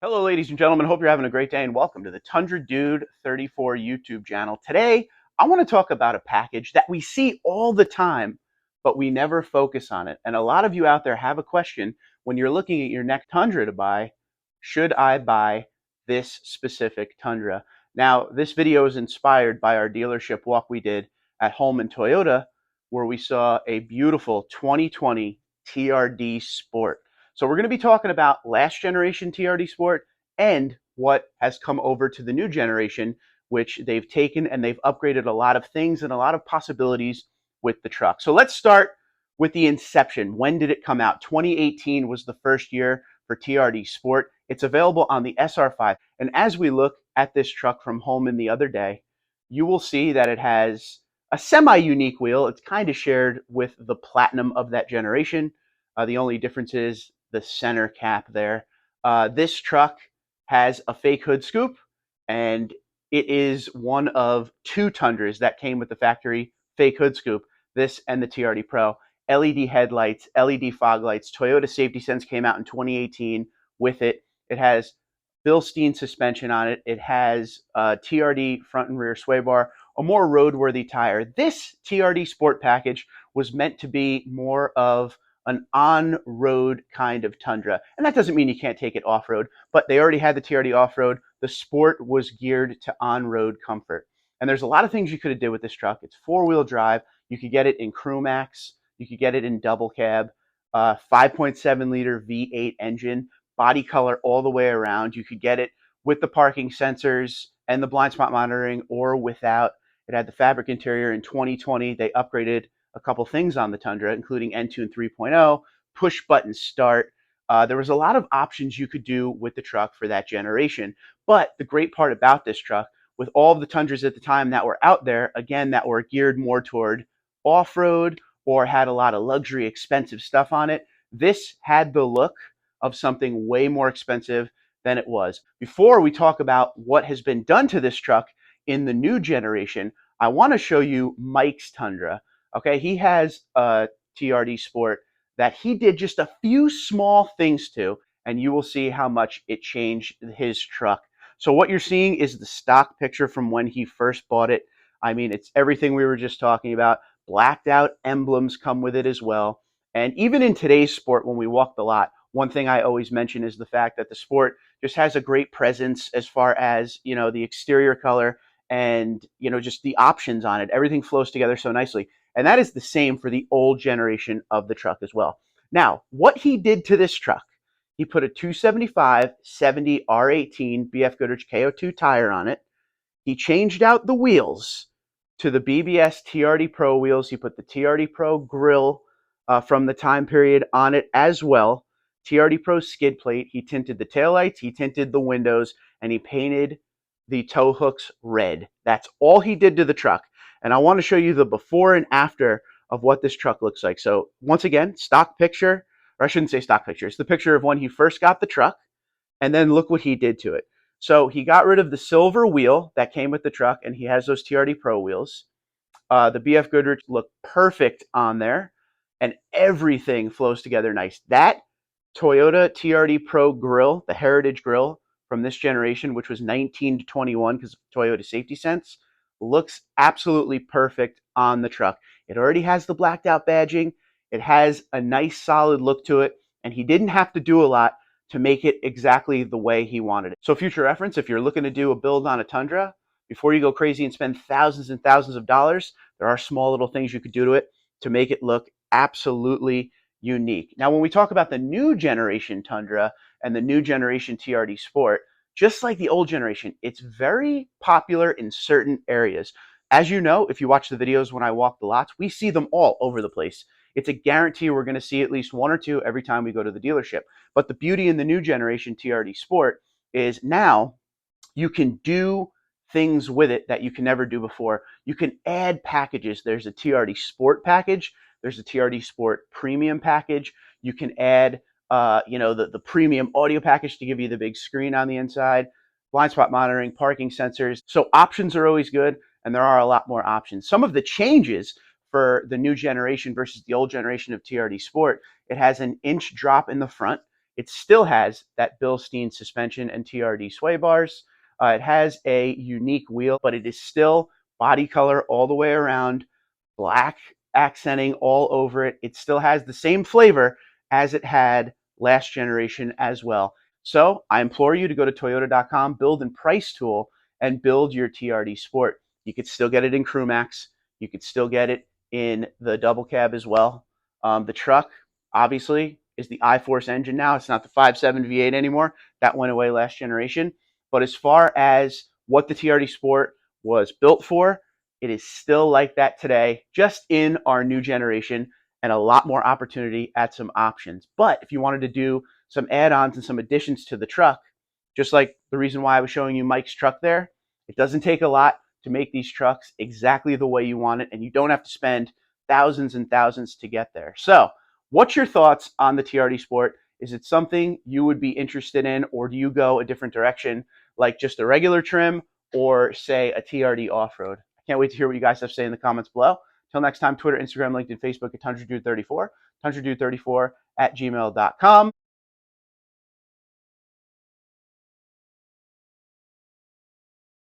Hello, ladies and gentlemen. Hope you're having a great day and welcome to the Tundra Dude 34 YouTube channel. Today, I want to talk about a package that we see all the time, but we never focus on it. And a lot of you out there have a question when you're looking at your next Tundra to buy, should I buy this specific Tundra? Now, this video is inspired by our dealership walk we did at Holman Toyota, where we saw a beautiful 2020 TRD Sport. So we're going to be talking about last generation TRD Sport and what has come over to the new generation, which they've taken and they've upgraded a lot of things and a lot of possibilities with the truck. So let's start with the inception. When did it come out? 2018 was the first year for TRD Sport. It's available on the SR5. And as we look at this truck from Holman the other day, you will see that it has a semi-unique wheel. It's kind of shared with the Platinum of that generation. The only difference is the center cap there. This truck has a fake hood scoop, and it is one of two Tundras that came with the factory fake hood scoop, this and the TRD Pro. LED headlights, LED fog lights. Toyota Safety Sense came out in 2018 with it. It has Bilstein suspension on it. It has TRD front and rear sway bar, a more roadworthy tire. This TRD Sport package was meant to be more of an on-road kind of Tundra. And that doesn't mean you can't take it off-road, but they already had the TRD off-road. The Sport was geared to on-road comfort. And there's a lot of things you could have did with this truck. It's four-wheel drive. You could get it in crew max. You could get it in double cab. 5.7 liter V8 engine, body color all the way around. You could get it with the parking sensors and the blind spot monitoring or without. It had the fabric interior. In 2020. They upgraded a couple things on the Tundra, including Entune 3.0, push button start. There was a lot of options you could do with the truck for that generation. But the great part about this truck, with all of the Tundras at the time that were out there, again, that were geared more toward off-road or had a lot of luxury, expensive stuff on it, this had the look of something way more expensive than it was. Before we talk about what has been done to this truck in the new generation, I want to show you Mike's Tundra. Okay, he has a TRD Sport that he did just a few small things to, and you will see how much it changed his truck. So what you're seeing is the stock picture from when he first bought it. I mean, it's everything we were just talking about. Blacked out emblems come with it as well. And even in today's Sport, when we walk the lot, one thing I always mention is the fact that the Sport just has a great presence as far as, the exterior color and, just the options on it. Everything flows together so nicely. And that is the same for the old generation of the truck as well. Now, what he did to this truck, he put a 275/70 R18 BF Goodrich KO2 tire on it. He changed out the wheels to the BBS TRD Pro wheels. He put the TRD Pro grill from the time period on it as well. TRD Pro skid plate. He tinted the taillights, he tinted the windows, and he painted the tow hooks red. That's all he did to the truck. And I want to show you the before and after of what this truck looks like. So once again, stock picture, or I shouldn't say stock picture. It's the picture of when he first got the truck, and then look what he did to it. So he got rid of the silver wheel that came with the truck, and he has those TRD Pro wheels. The BF Goodrich looked perfect on there, and everything flows together nice. That Toyota TRD Pro grill, the Heritage grill from this generation, which was 19 to 21 because of Toyota Safety Sense, looks absolutely perfect on the truck. It already has the blacked out badging. It has a nice solid look to it, and he didn't have to do a lot to make it exactly the way he wanted it. So future reference, if you're looking to do a build on a Tundra, before you go crazy and spend thousands and thousands of dollars, there are small little things you could do to it to make it look absolutely unique. Now, when we talk about the new generation Tundra and the new generation TRD Sport, just like the old generation, it's very popular in certain areas. As you know, if you watch the videos when I walk the lots, we see them all over the place. It's a guarantee we're going to see at least one or two every time we go to the dealership. But the beauty in the new generation TRD Sport is now you can do things with it that you can never do before. You can add packages. There's a TRD Sport package. There's a TRD Sport Premium package. You can add the premium audio package to give you the big screen on the inside, blind spot monitoring, parking sensors. So options are always good, and there are a lot more options. Some of the changes for the new generation versus the old generation of TRD Sport, it has an inch drop in the front. it still has that Bilstein suspension and TRD sway bars. It has a unique wheel, but it is still body color all the way around, black accenting all over it. It still has the same flavor as it had last generation as well. So I implore you to go to Toyota.com, build and price tool, and build your TRD Sport. You could still get it in Crew Max. You could still get it in the double cab as well. The truck, obviously, is the iForce engine now. It's not the 5.7 V8 anymore. That went away last generation. But as far as what the TRD Sport was built for, it is still like that today, just in our new generation and a lot more opportunity at some options. But if you wanted to do some add-ons and some additions to the truck, just like the reason why I was showing you Mike's truck there, it doesn't take a lot to make these trucks exactly the way you want it, and you don't have to spend thousands and thousands to get there. So what's your thoughts on the TRD Sport? Is it something you would be interested in, or do you go a different direction, like just a regular trim or say a TRD off-road? I can't wait to hear what you guys have to say in the comments below. Till next time, Twitter, Instagram, LinkedIn, Facebook at TundraDude34, TundraDude34 at gmail.com.